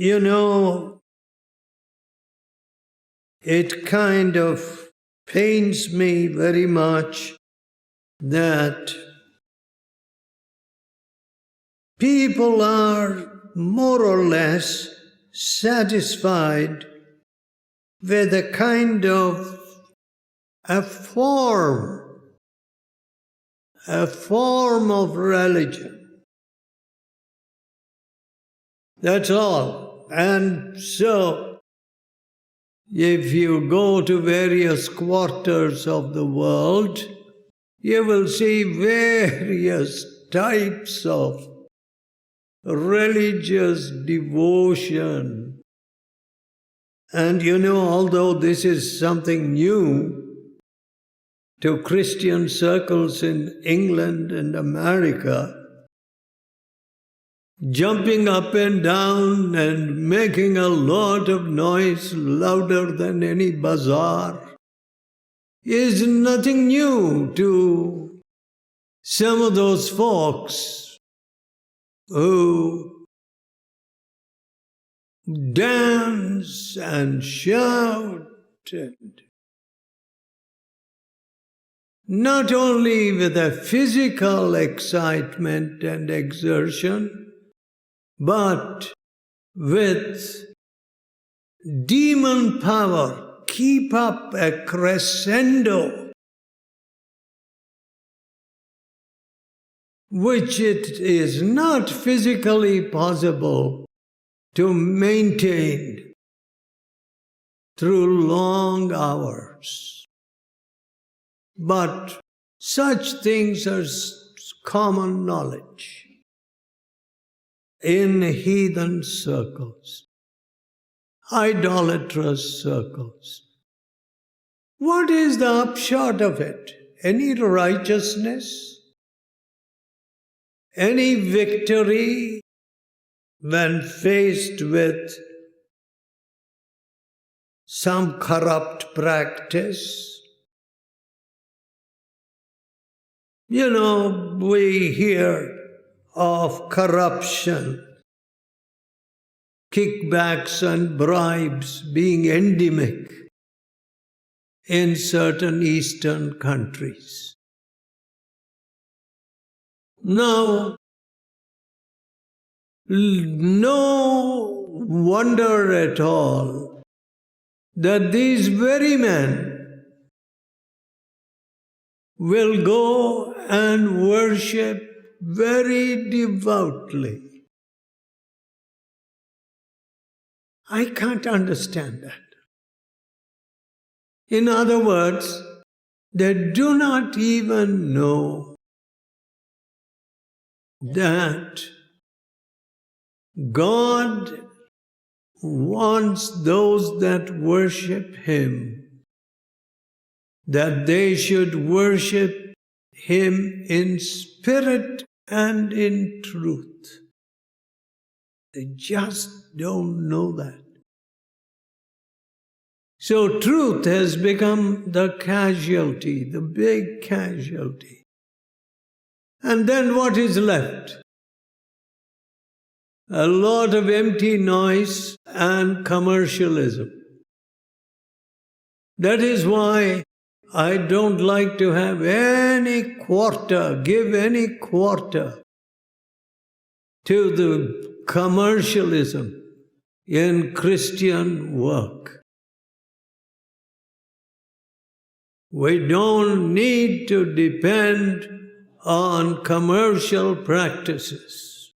You know, it kind of pains me very much that people are more or less satisfied with a kind of a form of religion. That's all. And so, if you go to various quarters of the world, you will see various types of religious devotion. And you know, although this is something new to Christian circles in England and America, jumping up and down and making a lot of noise louder than any bazaar is nothing new to some of those folks who dance and shout, and not only with a physical excitement and exertion, but with demon power, keep up a crescendo, which it is not physically possible to maintain through long hours. But such things are common knowledge in heathen circles, idolatrous circles. What is the upshot of it? Any righteousness? Any victory when faced with some corrupt practice? You know, we hear of corruption, kickbacks and bribes being endemic in certain Eastern countries. Now, no wonder at all that these very men will go and worship very devoutly. I can't understand that. In other words, they do not even know that God wants those that worship Him, that they should worship Him in spirit and in truth. They just don't know that. So truth has become the casualty, the big casualty. And then what is left? A lot of empty noise and commercialism. That is why I don't like to have any quarter, give any quarter to the commercialism in Christian work. We don't need to depend on commercial practices.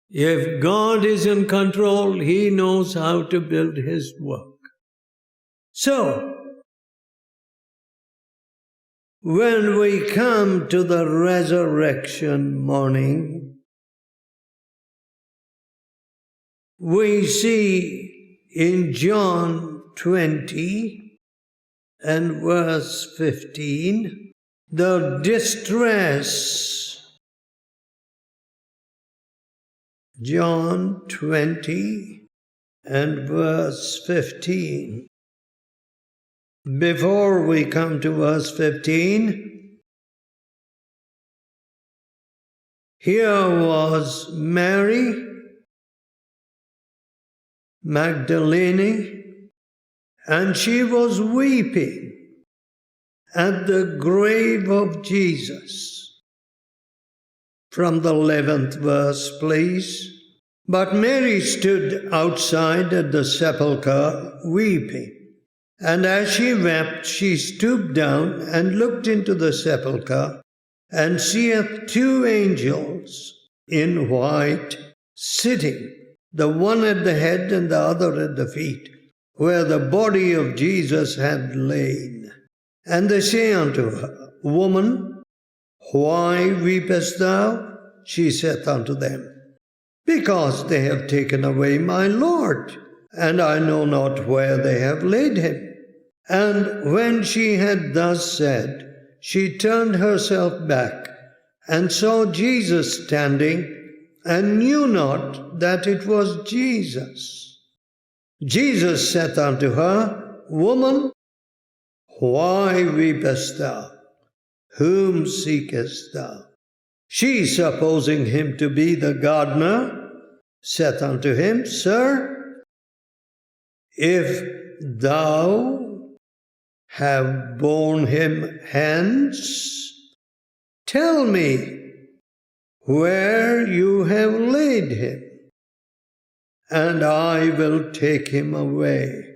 If God is in control, He knows how to build His work. So, when we come to the resurrection morning, we see in John 20 and verse 15 the distress. John 20 and verse 15. Before we come to verse 15, Here was Mary Magdalene, and she was weeping at the grave of Jesus. From the 11th verse, please. But Mary stood outside at the sepulchre weeping. And as she wept, she stooped down and looked into the sepulchre, and seeth two angels in white sitting, the one at the head and the other at the feet, where the body of Jesus had lain. And they say unto her, Woman, why weepest thou? She saith unto them, Because they have taken away my Lord, and I know not where they have laid him. And when she had thus said, she turned herself back, and saw Jesus standing, and knew not that it was Jesus. Jesus saith unto her, Woman, why weepest thou? Whom seekest thou? She, supposing him to be the gardener, saith unto him, Sir, if thou have borne him hence, tell me where you have laid him, and I will take him away.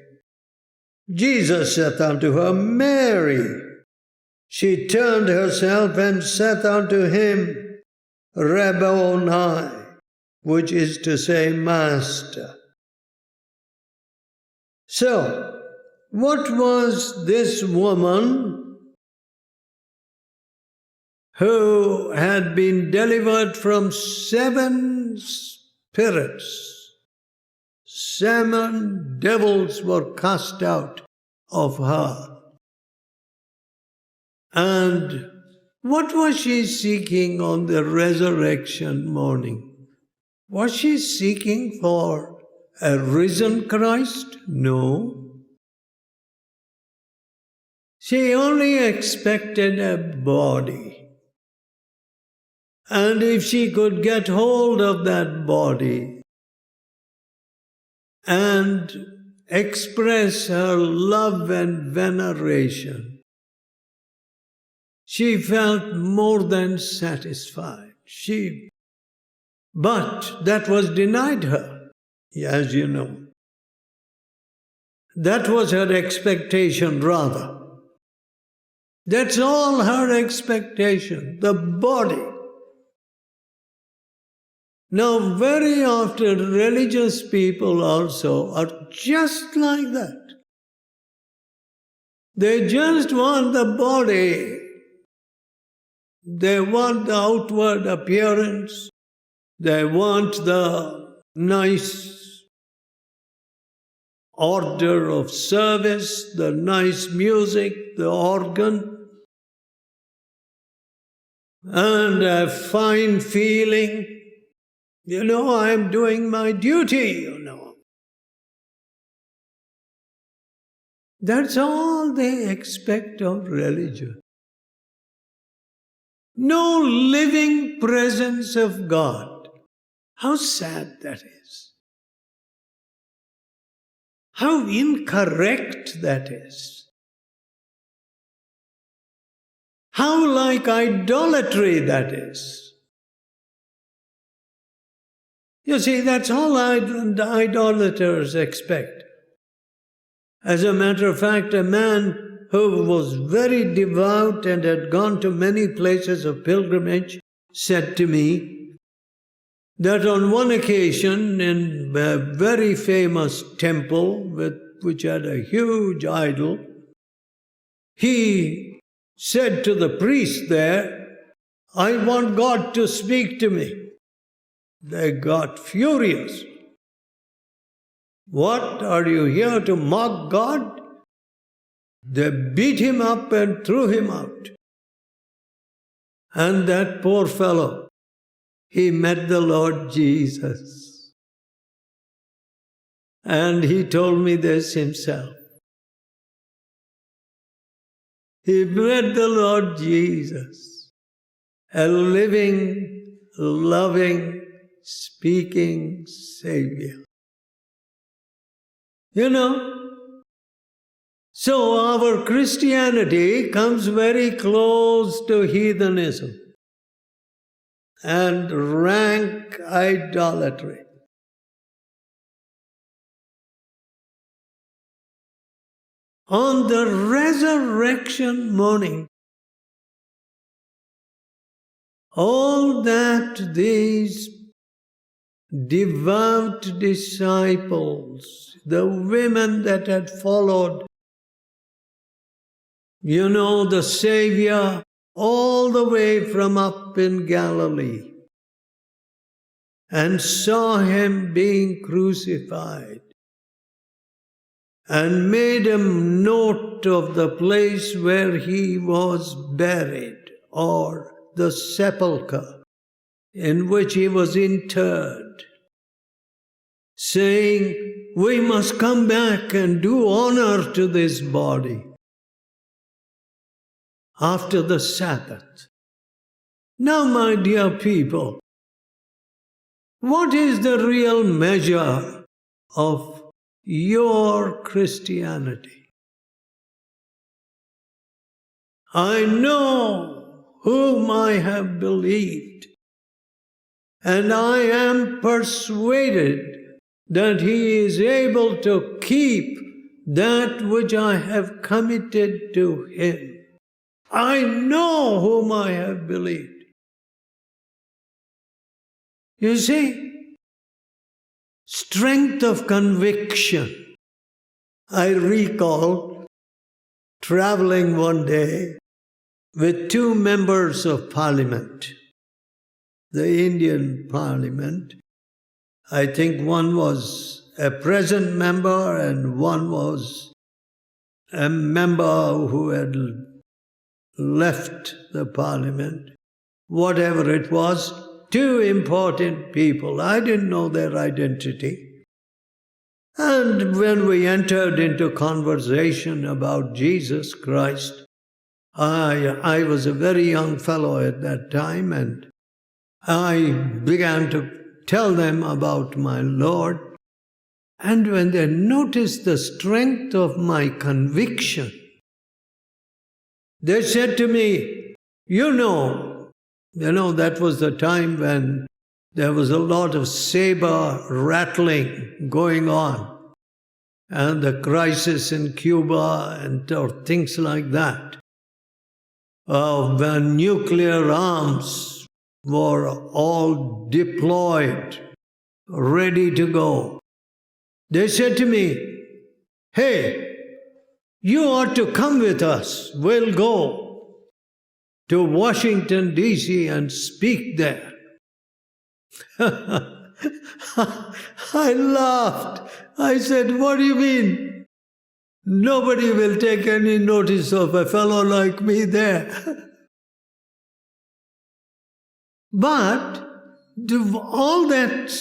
Jesus saith unto her, Mary. She turned herself and saith unto him, Rabboni, which is to say, Master. So, what was this woman who had been delivered from 7 spirits? 7 devils were cast out of her. And what was she seeking on the resurrection morning? Was she seeking for a risen Christ? No. She only expected a body. And if she could get hold of that body and express her love and veneration, she felt more than satisfied. But that was denied her, as you know. That was her expectation, rather. That's all her expectation, the body. Now, very often religious people also are just like that. They just want the body. They want the outward appearance. They want the nice order of service, the nice music, the organ, and a fine feeling. You know, I am doing my duty, you know. That's all they expect of religion. No living presence of God. How sad that is. How incorrect that is. How like idolatry that is. You see, that's all idolaters expect. As a matter of fact, a man who was very devout and had gone to many places of pilgrimage said to me that on one occasion in a very famous temple which had a huge idol, he said to the priest there, I want God to speak to me. They got furious. What, are you here to mock God? They beat him up and threw him out. And that poor fellow, he met the Lord Jesus. And he told me this himself. He met the Lord Jesus, a living loving, speaking Savior. You know, so our Christianity comes very close to heathenism and rank idolatry. On the resurrection morning, all that these devout disciples, the women that had followed, the Savior all the way from up in Galilee and saw him being crucified and made a note of the place where he was buried, or the sepulchre in which he was interred, saying, we must come back and do honor to this body after the Sabbath. Now, my dear people, what is the real measure of your Christianity? I know whom I have believed, and I am persuaded that he is able to keep that which I have committed to him. I know whom I have believed. You see, strength of conviction. I recall traveling one day with two members of Parliament, the Indian Parliament. I think one was a present member and one was a member who had left the Parliament. Whatever it was, two important people. I didn't know their identity. And when we entered into conversation about Jesus Christ, I was a very young fellow at that time, and I began to tell them about my Lord. And when they noticed the strength of my conviction, they said to me, you know, that was the time when there was a lot of saber rattling going on, and the crisis in Cuba and or things like that. When nuclear arms were all deployed, ready to go. They said to me, hey, you ought to come with us. We'll go to Washington, D.C. and speak there. I laughed. I said, what do you mean? Nobody will take any notice of a fellow like me there. But all that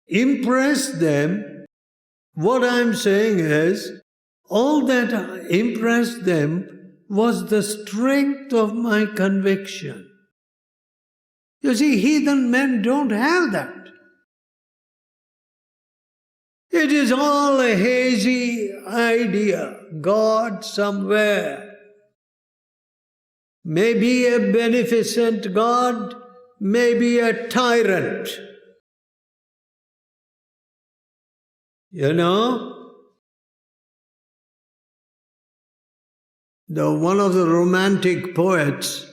impressed them. What I'm saying is, all that impressed them was the strength of my conviction. You see, heathen men don't have that. It is all a hazy idea. God somewhere. Maybe a beneficent God, maybe a tyrant. You know? One of the romantic poets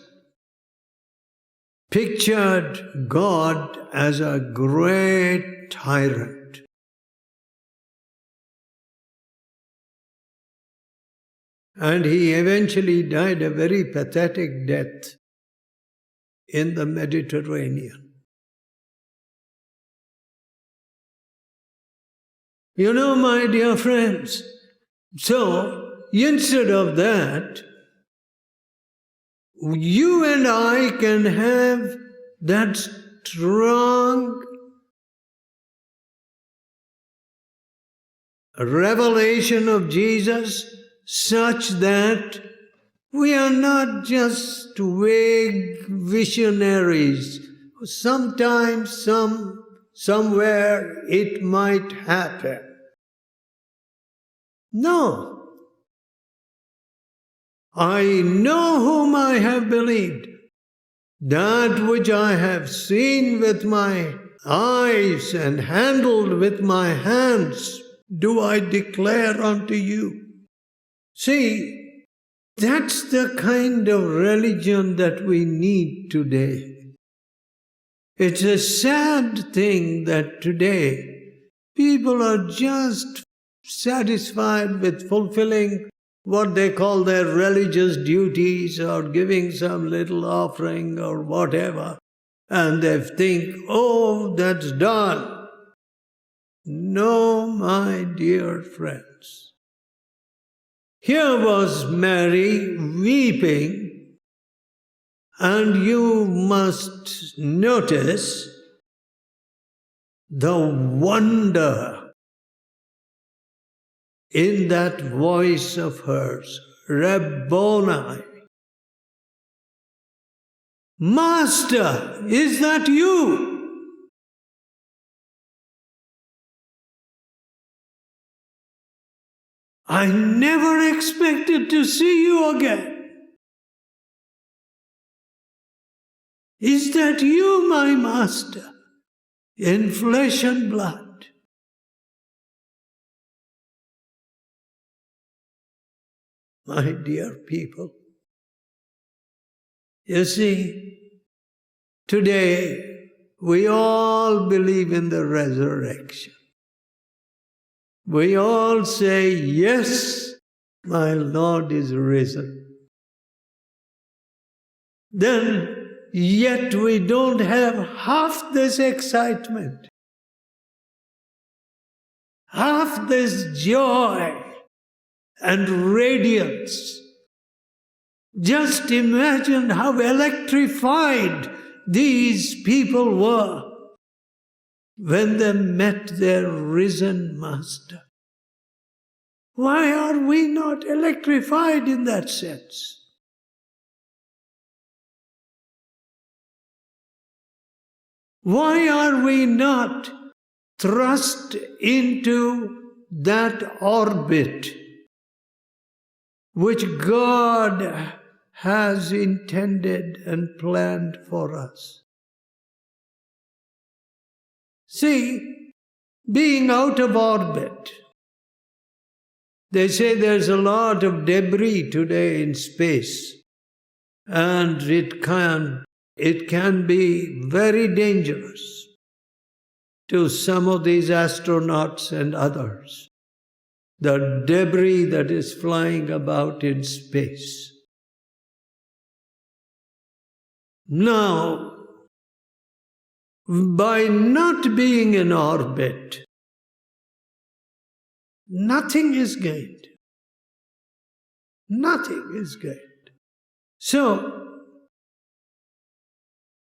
pictured God as a great tyrant. And he eventually died a very pathetic death in the Mediterranean. You know, my dear friends, so instead of that, you and I can have that strong revelation of Jesus such that we are not just vague visionaries sometimes, somewhere it might happen. No. I know whom I have believed. That which I have seen with my eyes and handled with my hands, do I declare unto you. See, that's the kind of religion that we need today. It's a sad thing that today people are just satisfied with fulfilling what they call their religious duties or giving some little offering or whatever, and they think, oh, that's done. No, my dear friends. Here was Mary weeping, and you must notice the wonder in that voice of hers, Rabboni. Master, is that you? I never expected to see you again. Is that you, my master, in flesh and blood? My dear people, you see, today we all believe in the resurrection. We all say, yes, my Lord is risen. Then, yet we don't have half this excitement, half this joy and radiance. Just imagine how electrified these people were when they met their risen Master. Why are we not electrified in that sense? Why are we not thrust into that orbit which God has intended and planned for us? See, being out of orbit, they say there's a lot of debris today in space, and it can be very dangerous to some of these astronauts and others. The debris that is flying about in space. Now, by not being in orbit, nothing is gained. Nothing is gained. So,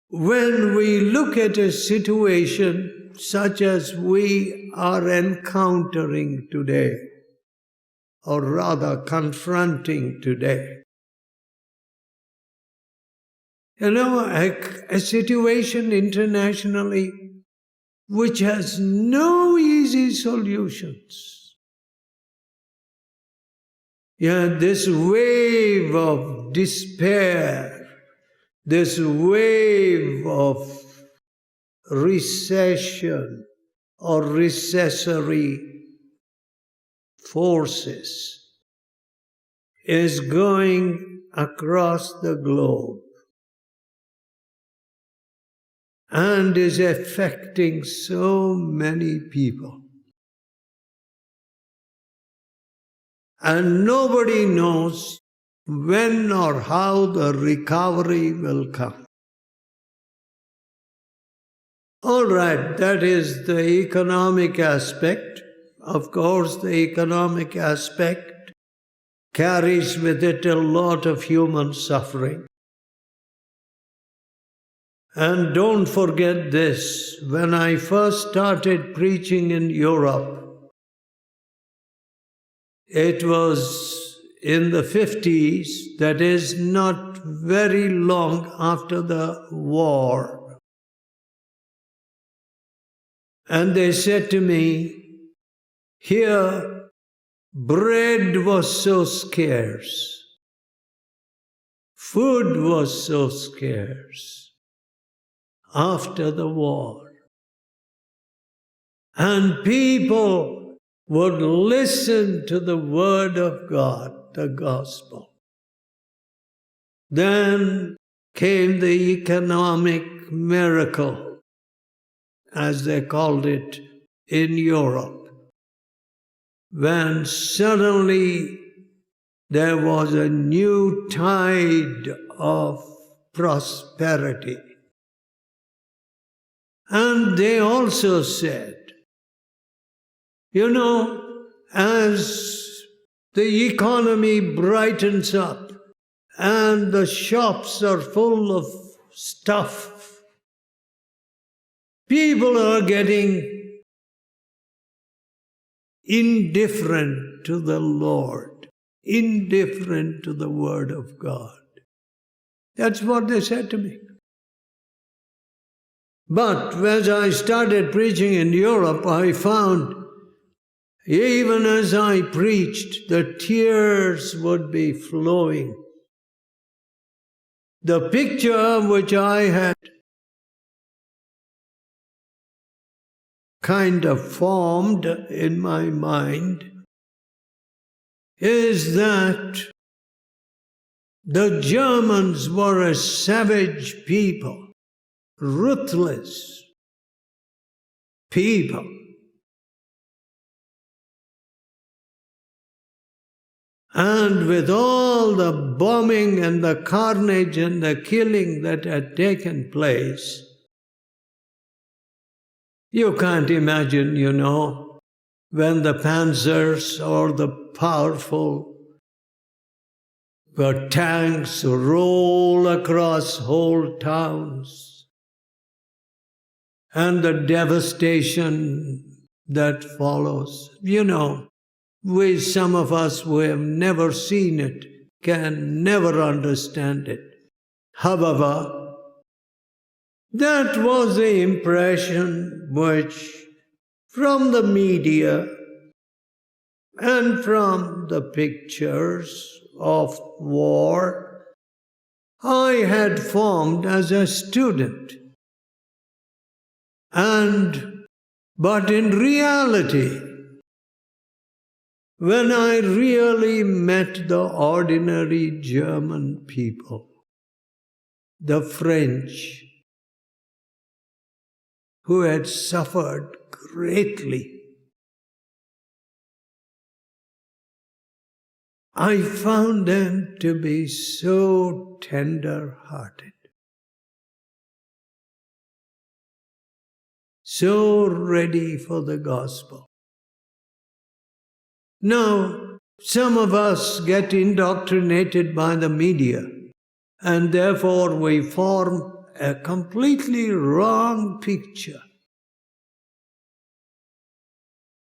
when we look at a situation such as we are encountering today, or rather confronting today, a situation internationally which has no easy solutions. This wave of despair, this wave of recession or recessory forces is going across the globe and is affecting so many people. And nobody knows when or how the recovery will come. All right, that is the economic aspect. Of course, the economic aspect carries with it a lot of human suffering. And don't forget this, when I first started preaching in Europe, it was in the 50s, that is not very long after the war. And they said to me, here bread was so scarce, food was so scarce after the war, and people would listen to the word of God, the gospel. Then came the economic miracle, as they called it in Europe, when suddenly there was a new tide of prosperity. And they also said, you know, as the economy brightens up and the shops are full of stuff, people are getting indifferent to the Lord, indifferent to the Word of God. That's what they said to me. But as I started preaching in Europe, I found even as I preached, the tears would be flowing. The picture which I had kind of formed in my mind is that the Germans were a savage people, ruthless people. And with all the bombing and the carnage and the killing that had taken place, you can't imagine, you know, when the panzers or the powerful tanks roll across whole towns and the devastation that follows. You know, some of us who have never seen it can never understand it. However, that was the impression which, from the media and from the pictures of war, I had formed as a student. But in reality, when I really met the ordinary German people, the French, who had suffered greatly, I found them to be so tender-hearted, so ready for the gospel. Now, some of us get indoctrinated by the media, and therefore we form a completely wrong picture.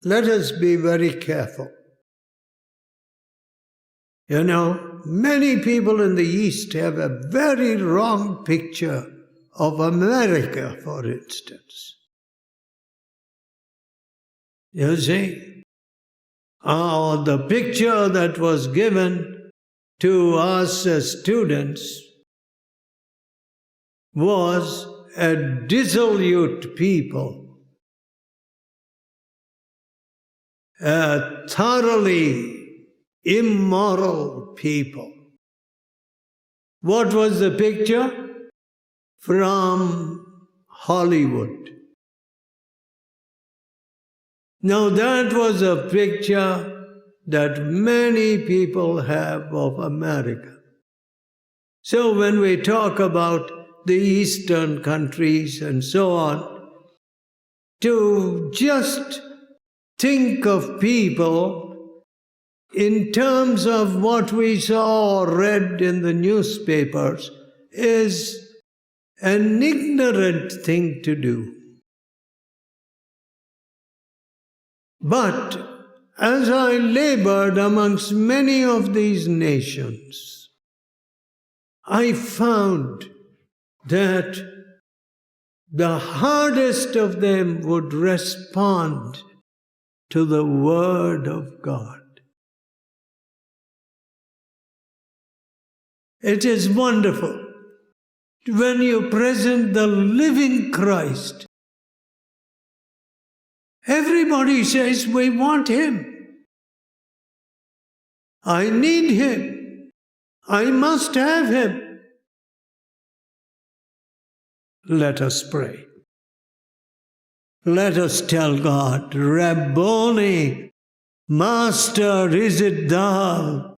Let us be very careful. You know, many people in the East have a very wrong picture of America, for instance. You see? The picture that was given to us as students was a dissolute people, a thoroughly immoral people. What was the picture? From Hollywood. Now that was a picture that many people have of America. So when we talk about the Eastern countries and so on, to just think of people in terms of what we saw or read in the newspapers is an ignorant thing to do. But as I labored amongst many of these nations, I found that the hardest of them would respond to the Word of God. It is wonderful when you present the living Christ. Everybody says, we want Him. I need Him. I must have Him. Let us pray. Let us tell God, Rabboni, Master, is it Thou?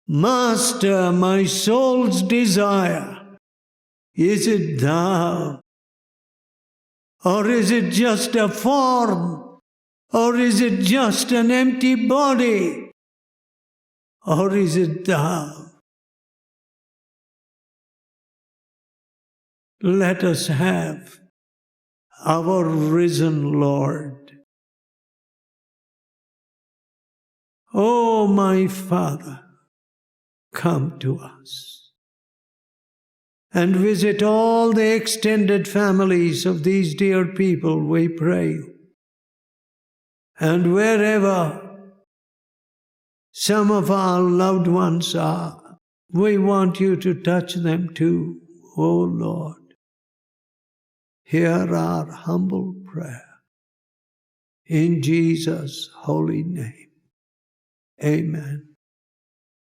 Master, my soul's desire, is it Thou? Or is it just a form? Or is it just an empty body? Or is it Thou? Let us have our risen Lord. Oh, my Father, come to us and visit all the extended families of these dear people, we pray. And wherever some of our loved ones are, we want you to touch them too, O Lord. Hear our humble prayer. In Jesus' holy name. Amen.